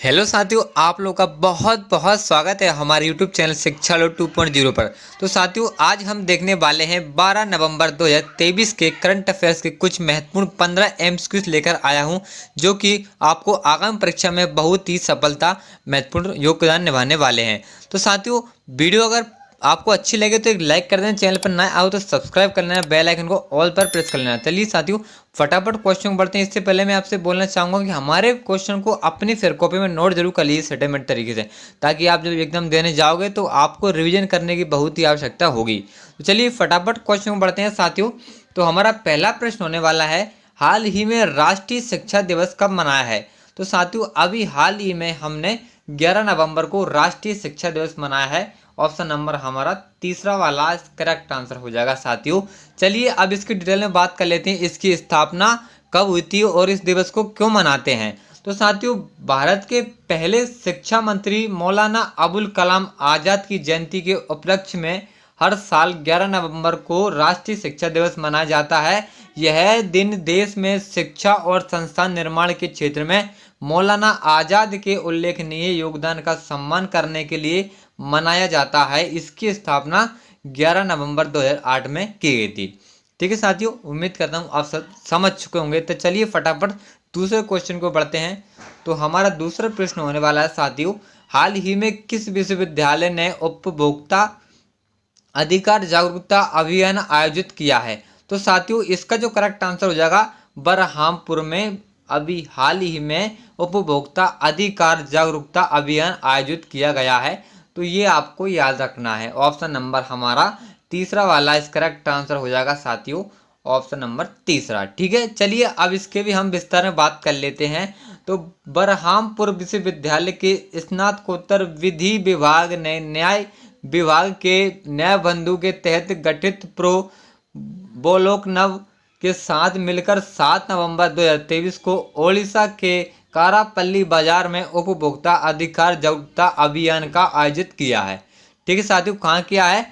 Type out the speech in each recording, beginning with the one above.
Hello साथियों, आप लोग का बहुत बहुत स्वागत है हमारे यूट्यूब चैनल शिक्षा लो 2.0 पर। तो साथियों, आज हम देखने वाले हैं 12 नवंबर 2023 के करंट अफेयर्स के कुछ महत्वपूर्ण 15 एमसीक्यूज लेकर आया हूं, जो कि आपको आगामी परीक्षा में बहुत ही सफलता महत्वपूर्ण योगदान निभाने वाले हैं। तो साथियों, वीडियो अगर आपको अच्छी लगे तो एक लाइक कर देना, चैनल पर नए आओ तो सब्सक्राइब कर लेना, बेल आइकन को ऑल पर प्रेस कर लेना। चलिए साथियों, फटाफट क्वेश्चन को बढ़ते हैं। इससे पहले मैं आपसे बोलना चाहूँगा कि हमारे क्वेश्चन को अपनी फेयर कॉपी में नोट जरूर कर लीजिए सेटलमेंट तरीके से, ताकि आप जब एग्जाम देने जाओगे तो आपको रिवीजन करने की बहुत ही आवश्यकता होगी। तो चलिए फटाफट क्वेश्चन को बढ़ते हैं साथियों। तो हमारा पहला प्रश्न होने वाला है, हाल ही में राष्ट्रीय शिक्षा दिवस कब मनाया है? तो साथियों, अभी हाल ही में हमने 11 नवंबर को राष्ट्रीय शिक्षा दिवस मनाया है। ऑप्शन नंबर हमारा तीसरा वाला करेक्ट आंसर हो जाएगा साथियों। चलिए अब इसकी डिटेल में बात कर लेते हैं, इसकी स्थापना कब हुई थी और इस दिवस को क्यों मनाते हैं। तो साथियों, भारत के पहले शिक्षा मंत्री मौलाना अबुल कलाम आज़ाद की जयंती के उपलक्ष्य में हर साल 11 नवंबर को राष्ट्रीय शिक्षा दिवस मनाया जाता है। यह दिन देश में शिक्षा और संस्थान निर्माण के क्षेत्र में मौलाना आज़ाद के उल्लेखनीय योगदान का सम्मान करने के लिए मनाया जाता है। इसकी स्थापना 11 नवंबर 2008 में की गई थी। ठीक है साथियों, उम्मीद करता हूँ आप सब समझ चुके होंगे। तो चलिए फटाफट दूसरे क्वेश्चन को बढ़ते हैं। तो हमारा दूसरा प्रश्न होने वाला है साथियों, हाल ही में किस विश्वविद्यालय ने उपभोक्ता अधिकार जागरूकता अभियान आयोजित किया है? तो साथियों, इसका जो करेक्ट आंसर हो जाएगा, बरहामपुर में अभी हाल ही में उपभोक्ता अधिकार जागरूकता अभियान आयोजित किया गया है। तो ये आपको याद रखना है। ऑप्शन नंबर हमारा तीसरा वाला इस करेक्ट आंसर हो जाएगा साथियों, ऑप्शन नंबर तीसरा। ठीक है, चलिए अब इसके भी हम विस्तार में बात कर लेते हैं। तो बरहामपुर विश्वविद्यालय के स्नातकोत्तर विधि विभाग ने न्याय विभाग के न्याय बंधु के तहत गठित प्रो बोलोकनव के साथ मिलकर 7 नवंबर 2023 को ओडिशा के कारापल्ली बाजार में उपभोक्ता अधिकार जागरूकता अभियान का आयोजित किया है। ठीक है साथियों, कहाँ किया है?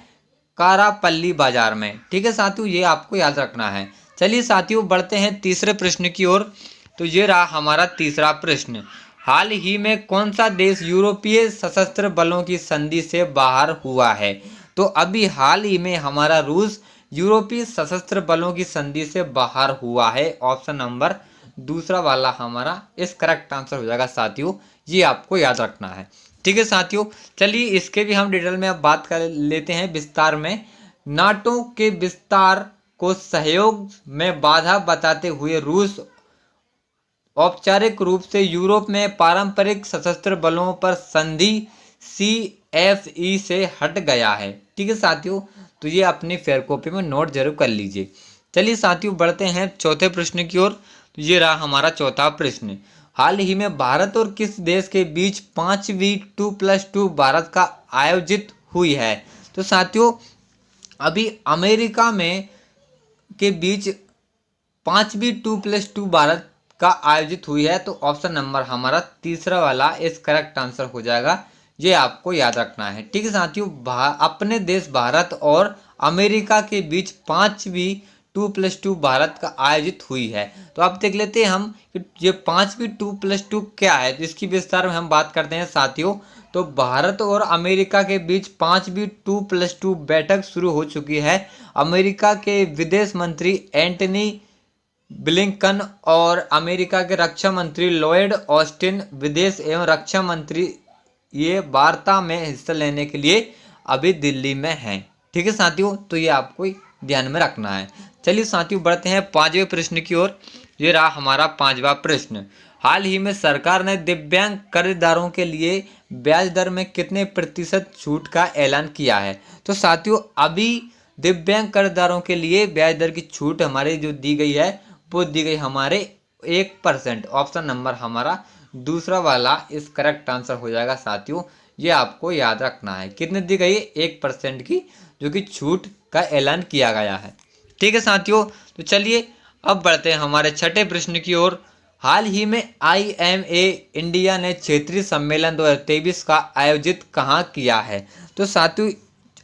कारापल्ली बाजार में। ठीक है साथियों, ये आपको याद रखना है। चलिए साथियों, बढ़ते हैं तीसरे प्रश्न की ओर। तो ये रहा हमारा तीसरा प्रश्न, हाल ही में कौन सा देश यूरोपीय सशस्त्र बलों की संधि से बाहर हुआ है? तो अभी हाल ही में हमारा रूस यूरोपीय सशस्त्र बलों की संधि से बाहर हुआ है। ऑप्शन नंबर दूसरा वाला हमारा इस करेक्ट आंसर हो जाएगा साथियों, ये आपको याद रखना है। ठीक है साथियों, चलिए इसके भी हम डिटेल में अब बात कर लेते हैं विस्तार में। नाटो के विस्तार को सहयोग में बाधा बताते हुए रूस औपचारिक रूप से यूरोप में पारंपरिक सशस्त्र बलों पर संधि CFE से हट गया है। ठीक है साथियों, तो ये अपनी फेयर कॉपी में नोट जरूर कर लीजिए। चलिए साथियों, बढ़ते हैं चौथे प्रश्न की ओर। तो ये रहा हमारा चौथा प्रश्न, हाल ही में भारत और किस देश के बीच 5वीं 2+2 भारत का आयोजित हुई है? तो साथियों, अभी अमेरिका में के बीच 5वीं 2+2 भारत का आयोजित हुई है। तो ऑप्शन नंबर हमारा तीसरा वाला इस करेक्ट आंसर हो जाएगा, ये आपको याद रखना है। ठीक है साथियों, अपने देश भारत और अमेरिका के बीच 5वीं 2+2 भारत का आयोजित हुई है। तो अब देख लेते हैं हम कि ये 5वीं 2+2 क्या है। तो इसकी विस्तार में हम बात करते हैं साथियों। तो भारत और अमेरिका के बीच 5वीं 2+2 बैठक शुरू हो चुकी है। अमेरिका के विदेश मंत्री एंटनी ब्लिंकन और अमेरिका के रक्षा मंत्री लॉयड ऑस्टिन विदेश एवं रक्षा मंत्री ये वार्ता में हिस्सा लेने के लिए अभी दिल्ली में हैं। ठीक है साथियों, तो ये आपको ध्यान में रखना है। चलिए साथियों, बढ़ते हैं पांचवें प्रश्न की ओर। ये रहा हमारा पांचवा प्रश्न, हाल ही में सरकार ने दिव्यांग कर्जदारों के लिए ब्याज दर में कितने प्रतिशत छूट का ऐलान किया है? तो साथियों, अभी दिव्यांग कर्जदारों के लिए ब्याज दर की छूट हमारे जो दी गई है वो दी गई हमारे 1%। ऑप्शन नंबर हमारा दूसरा वाला इस करेक्ट आंसर हो जाएगा साथियों, ये आपको याद रखना है। कितने दी गई है? 1% की जो कि छूट का ऐलान किया गया है। ठीक है साथियों, तो चलिए अब बढ़ते हैं हमारे छठे प्रश्न की ओर। हाल ही में IMA इंडिया ने क्षेत्रीय सम्मेलन 2023 का आयोजित कहाँ किया है? तो साथियों,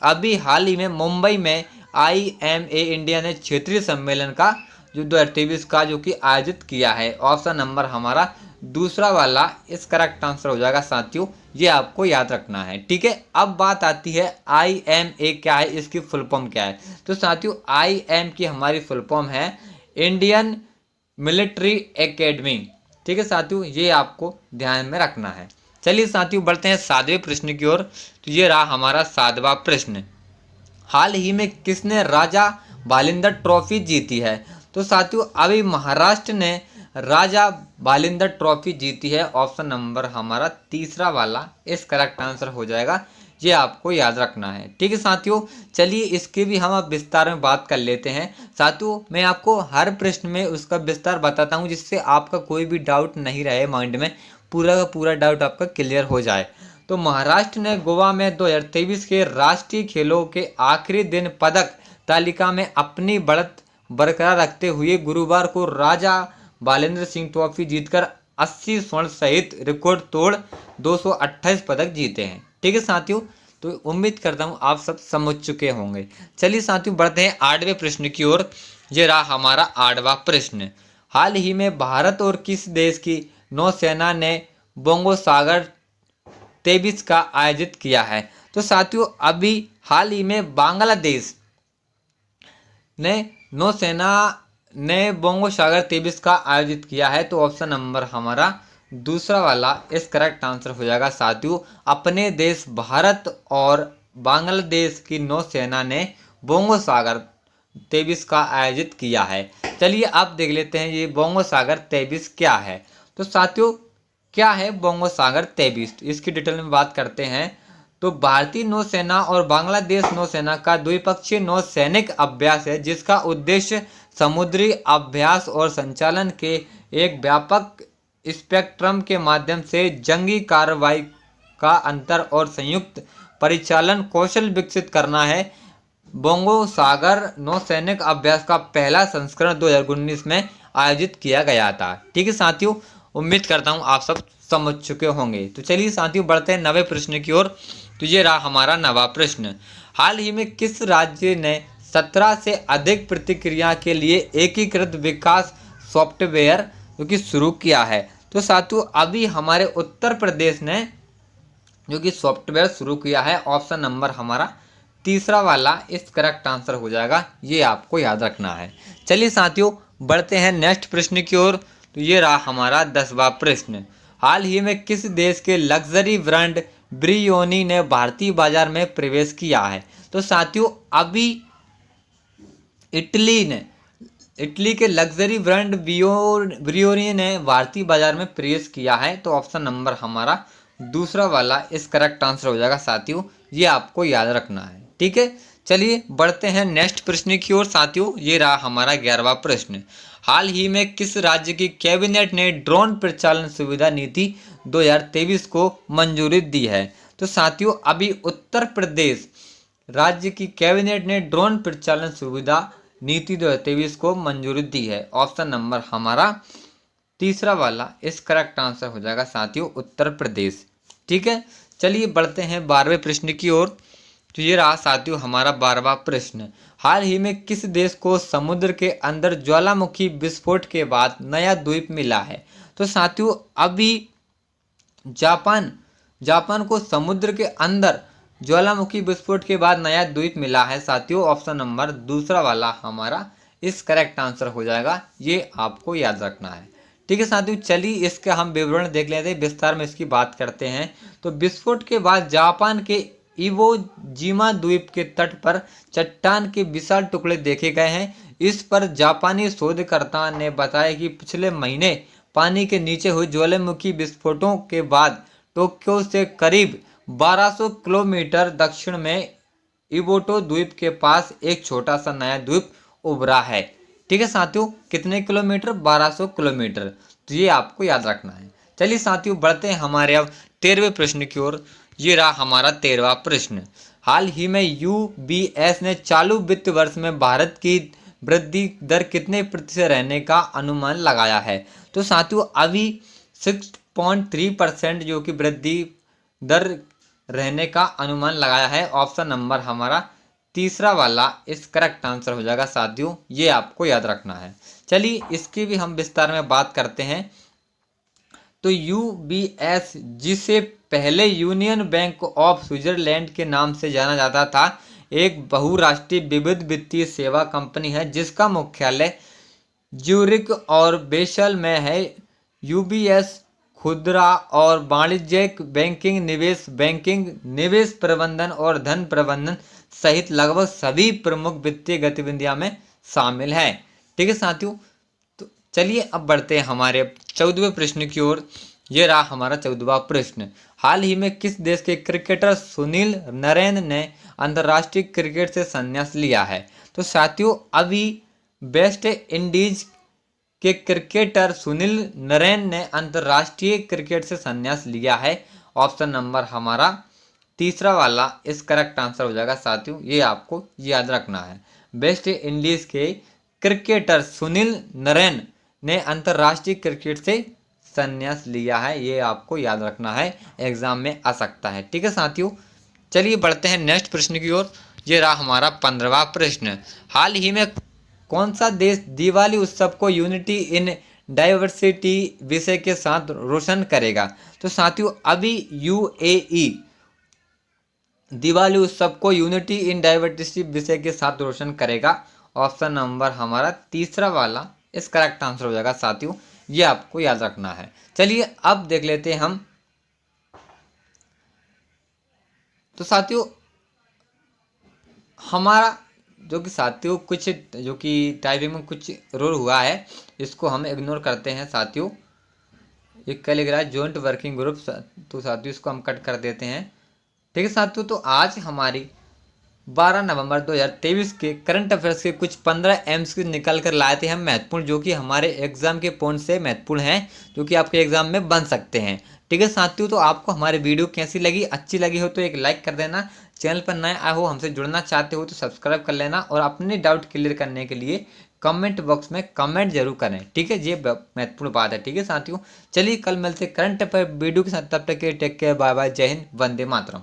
अभी हाल ही में मुंबई में IMA इंडिया ने क्षेत्रीय सम्मेलन का जो 2023 का जो कि आयोजित किया है। ऑप्शन नंबर हमारा दूसरा वाला इस करेक्ट आंसर हो जाएगा साथियों, ये आपको याद रखना है। ठीक है, अब बात आती है IMA क्या है, इसकी फुल फॉर्म क्या है। तो साथियों IM की हमारी फुल फॉर्म है इंडियन मिलिट्री एकेडमी। ठीक है साथियों, ये आपको ध्यान में रखना है। चलिए साथियों बढ़ते हैं 7वें प्रश्न की ओर। तो ये रहा हमारा 7वां प्रश्न, हाल ही में किसने राजा भालिंदर ट्रॉफी जीती है। तो साथियों अभी महाराष्ट्र ने राजा भालिंदर ट्रॉफी जीती है। ऑप्शन नंबर हमारा तीसरा वाला इस करेक्ट आंसर हो जाएगा, ये आपको याद रखना है। ठीक है साथियों, चलिए इसकी भी हम अब विस्तार में बात कर लेते हैं। साथियों मैं आपको हर प्रश्न में उसका विस्तार बताता हूँ, जिससे आपका कोई भी डाउट नहीं रहे माइंड में, पूरा का पूरा डाउट आपका क्लियर हो जाए। तो महाराष्ट्र ने गोवा में 2023 के राष्ट्रीय खेलों के आखिरी दिन पदक तालिका में अपनी बढ़त बरकरार रखते हुए गुरुवार को राजा भालेंद्र सिंह ट्रॉफी जीतकर 80 स्वर्ण सहित रिकॉर्ड तोड़ 228 पदक जीते हैं। ठीक है साथियों, तो उम्मीद करता हूँ आप सब समझ चुके होंगे। चलिए साथियों बढ़ते हैं 8वें प्रश्न की ओर। ये रहा हमारा 8वां प्रश्न, हाल ही में भारत और किस देश की नौसेना ने बोंगो सागर 23 का आयोजित किया है। तो साथियों अभी हाल ही में बांग्लादेश ने नौसेना ने बोंगो सागर 23 का आयोजित किया है। तो ऑप्शन नंबर हमारा दूसरा वाला इस करेक्ट आंसर हो जाएगा साथियों, अपने देश भारत और बांग्लादेश की नौसेना ने बोंगो सागर 23 का आयोजित किया है। चलिए अब देख लेते हैं ये बोंगो सागर 23 क्या है। तो साथियों क्या है बोंगो सागर 23, इसकी डिटेल में बात करते हैं। तो भारतीय नौसेना और बांग्लादेश नौसेना का द्विपक्षीय नौसैनिक अभ्यास है, जिसका उद्देश्य समुद्री अभ्यास और संचालन के एक व्यापक स्पेक्ट्रम के माध्यम से जंगी कार्रवाई का अंतर और संयुक्त परिचालन कौशल विकसित करना है। बोंगो सागर नौसैनिक अभ्यास का पहला संस्करण 2019 में आयोजित किया गया था। ठीक है साथियों, उम्मीद करता हूँ आप सब समझ चुके होंगे। तो चलिए साथियों बढ़ते हैं 9वें प्रश्न की ओर। तो ये रहा हमारा 9वां प्रश्न, हाल ही में किस राज्य ने 17 से अधिक प्रतिक्रिया के लिए एकीकृत विकास सॉफ्टवेयर जो कि शुरू किया है। तो साथियों अभी हमारे उत्तर प्रदेश ने जो कि सॉफ्टवेयर शुरू किया है। ऑप्शन नंबर हमारा तीसरा वाला इस करेक्ट आंसर हो जाएगा, ये आपको याद रखना है। चलिए साथियों बढ़ते हैं नेक्स्ट प्रश्न की ओर। तो ये रहा हमारा 10वां प्रश्न, हाल ही में किस देश के लग्जरी ब्रांड ब्रियोनी ने भारतीय बाजार में प्रवेश किया है। तो साथियों अभी इटली के लग्जरी ब्रांड ब्रियोनी ने भारतीय बाजार में प्रवेश किया है। तो ऑप्शन नंबर हमारा दूसरा वाला इस करेक्ट आंसर हो जाएगा साथियों, ये आपको याद रखना है। ठीक है, चलिए बढ़ते हैं नेक्स्ट प्रश्न की ओर। साथियों ये रहा हमारा 11वां प्रश्न, हाल ही में किस राज्य की कैबिनेट ने ड्रोन परिचालन सुविधा नीति 2023 को मंजूरी दी है। तो साथियों अभी उत्तर प्रदेश राज्य की कैबिनेट ने ड्रोन परिचालन सुविधा नीति 2023 को मंजूरी दी है। ऑप्शन नंबर हमारा तीसरा वाला इस करेक्ट आंसर हो जाएगा साथियों, उत्तर प्रदेश। ठीक है, चलिए बढ़ते हैं 12वें प्रश्न की ओर। तो ये रहा साथियों हमारा 12वां प्रश्न, हाल ही में किस देश को समुद्र के अंदर ज्वालामुखी विस्फोट के बाद नया द्वीप मिला है। तो साथियों अभी जापान को समुद्र के अंदर ज्वालामुखी विस्फोट के बाद नया द्वीप मिला है साथियों। ऑप्शन नंबर दूसरा वाला हमारा इस करेक्ट आंसर हो जाएगा, ये आपको याद रखना है। ठीक है साथियों, चलिए इसका हम विवरण देख लेते हैं, विस्तार में इसकी बात करते हैं। तो विस्फोट के बाद जापान के इवो जिमा द्वीप के तट पर चट्टान के विशाल टुकड़े देखे गए हैं। इस पर जापानी शोधकर्ता ने बताया कि पिछले महीने पानी के नीचे हुए ज्वालामुखी विस्फोटों के बाद टोक्यो से करीब 1200 किलोमीटर दक्षिण में इवोटो द्वीप के पास एक छोटा सा नया द्वीप उभरा है। ठीक है साथियों, कितने किलोमीटर, 1200 किलोमीटर, तो ये आपको याद रखना है। चलिए साथियों बढ़ते हैं हमारे अब 13वें प्रश्न की ओर। ये रहा हमारा 13वां प्रश्न, हाल ही में UBS ने चालू वित्त वर्ष में भारत की वृद्धि दर कितने प्रतिशत रहने का अनुमान लगाया है। तो साथियों अभी 6.3% जो कि वृद्धि दर रहने का अनुमान लगाया है। ऑप्शन नंबर हमारा तीसरा वाला इस करेक्ट आंसर हो जाएगा साथियों, ये आपको याद रखना है। चलिए इसकी भी हम विस्तार में बात करते हैं। तो यूबीएस, जिसे पहले यूनियन बैंक ऑफ स्विट्जरलैंड के नाम से जाना जाता था, एक बहुराष्ट्रीय विविध वित्तीय सेवा कंपनी है जिसका मुख्यालय ज्यूरिख और बेसल में है। यूबीएस खुदरा और वाणिज्यिक बैंकिंग, निवेश बैंकिंग, निवेश प्रबंधन और धन प्रबंधन सहित लगभग सभी प्रमुख वित्तीय गतिविधियों में शामिल है। ठीक है साथियों, तो चलिए अब बढ़ते हैं हमारे 14वें प्रश्न की ओर। ये रहा हमारा 14वां प्रश्न। हाल ही में किस देश के क्रिकेटर सुनील नरेन ने अंतर्राष्ट्रीय क्रिकेट से संन्यास लिया है? तो साथियों, अभी वेस्ट इंडीज के क्रिकेटर सुनील नरेन ने अंतर्राष्ट्रीय क्रिकेट से संन्यास लिया है। ऑप्शन नंबर हमारा तीसरा वाला इस करेक्ट आंसर हो जाएगा साथियों, ये आपको याद रखना है। वेस्ट इंडीज के क्रिकेटर सुनील नरेन ने अंतर्राष्ट्रीय क्रिकेट से संन्यास लिया है, ये आपको याद रखना है, एग्जाम में आ सकता है। ठीक है साथियों, चलिए बढ़ते हैं नेक्स्ट प्रश्न की ओर। ये रहा हमारा 15वां प्रश्न। हाल ही में कौन सा देश दिवाली उत्सव को यूनिटी इन डाइवर्सिटी विषय के साथ रोशन करेगा? तो साथियों, अभी यूएई दिवाली उत्सव को यूनिटी इन डाइवर्सिटी विषय के साथ रोशन करेगा। ऑप्शन नंबर हमारा तीसरा वाला इस करेक्ट आंसर हो जाएगा साथियों, ये आपको याद रखना है। चलिए अब देख लेते हैं हम। तो साथियों, हमारा जो कि साथियों कुछ जो कि टाइपिंग में कुछ एरर हुआ है, इसको हम इग्नोर करते हैं साथियों। ये क्या लिख रहा है, जॉइंट वर्किंग ग्रुप, तो साथियों इसको हम कट कर देते हैं। ठीक है साथियों, तो आज हमारी 12 नवंबर 2023 के करंट अफेयर्स के कुछ 15 एमसीक्यू निकल कर लाए थे हम महत्वपूर्ण, जो कि हमारे एग्जाम के पॉइंट से महत्वपूर्ण हैं, जो कि आपके एग्जाम में बन सकते हैं। ठीक है साथियों, तो आपको हमारी वीडियो कैसी लगी? अच्छी लगी हो तो एक लाइक कर देना। चैनल पर नए आए हो, हमसे जुड़ना चाहते हो तो सब्सक्राइब कर लेना, और अपने डाउट क्लियर करने के लिए कमेंट बॉक्स में कमेंट जरूर करें। ठीक है, ये महत्वपूर्ण बात है। ठीक है साथियों, चलिए कल मिलते करंट अफेयर वीडियो के साथ, तब तक के टेक केयर, बाय बाय, जय हिंद, वंदे मातरम।